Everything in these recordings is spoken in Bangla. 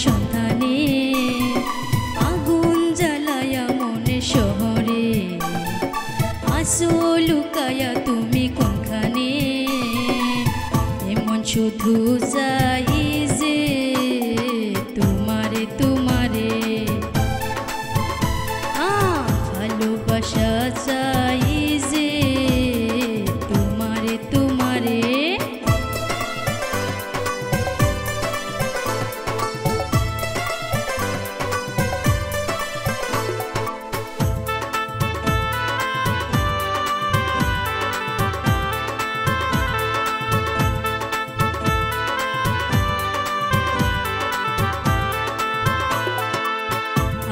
সন্ধানে আগুন জ্বালায়া মনে শহরে আসো লুকায়া তুমি কোনখানে এমন শুধু চাই যে তোমারে তোমারে ভালোবাসা চাই যে তোমারে তোমারে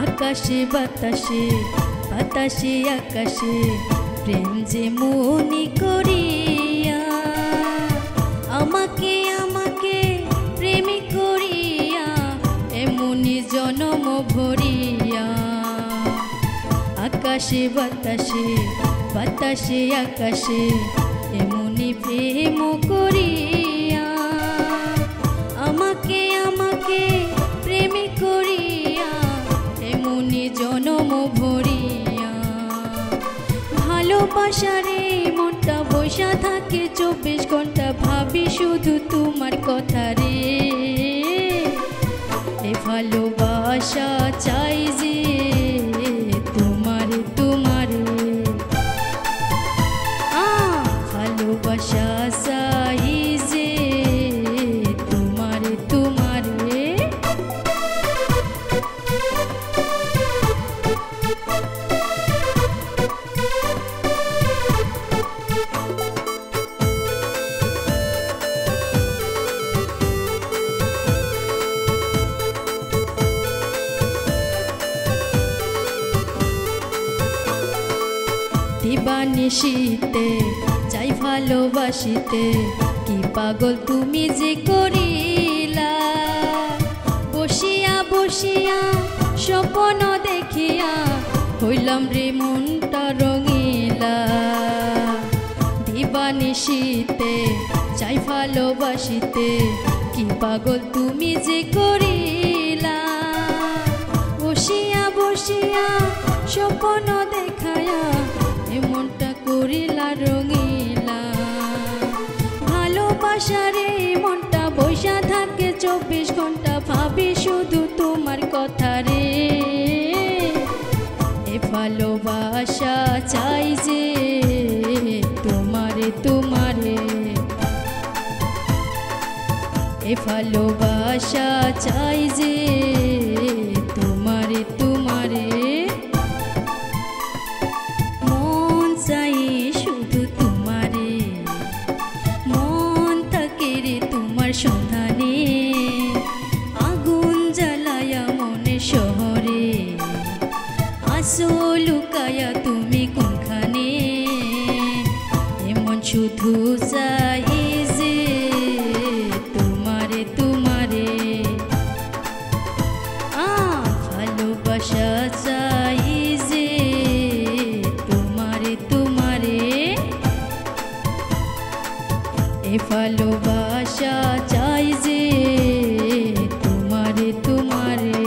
আকাশে বাতাসে বাতাসে আকাশে প্রেম যে মনি করিয়া আমাকে আমাকে প্রেমী করিয়া এমনি জনম ভরিয়া আকাশে বাতাসে বাতাসে আকাশে এমনি প্রেম করিয়া আমাকে আমাকে প্রেমী করিয়া এমনি জনম ভরিয়া ভালোবাসারে মনটা বসা থাকে 24 ঘন্টা ভাবি শুধু তোমার কথা রে এ ভালোবাসা চাই যে তোমারে তোমারে ভালোবাসা চাই যে তোমারে তোমারে দিবানিশীতে যাই ভালোবাসিতে কি পাগল তুমি যে করিলা বসিয়া বসিয়া স্বপ্ন দেখিয়া হইলাম রে মনটা রঙিলা দিবানিশীতে যাই ভালোবাসিতে কি পাগল তুমি যে করিলা বসিয়া বসিয়া স্বপ্ন দেখায়া এমনটা করিলা রঙিলা ভালোবাসারে মনটা বসা থাকে 24 ঘন্টা ভাবি শুধু তোমার কথা রে এ ভালোবাসা চাই যে তোমারে তোমারে এ ভালোবাসা চাই যে তোমারে তোমারে চাই শুধু তোমারে মন থাকে রে তোমার সন্ধানে আগুন জ্বালায়া মনে শহরে আসো লুকায়া তুমি কোনখানে এমন শুধু চাই যে তোমারে তোমারে ভালোবাসা চাই যে তোমারে এ ভালোবাসা চাই যে তোমারে তোমারে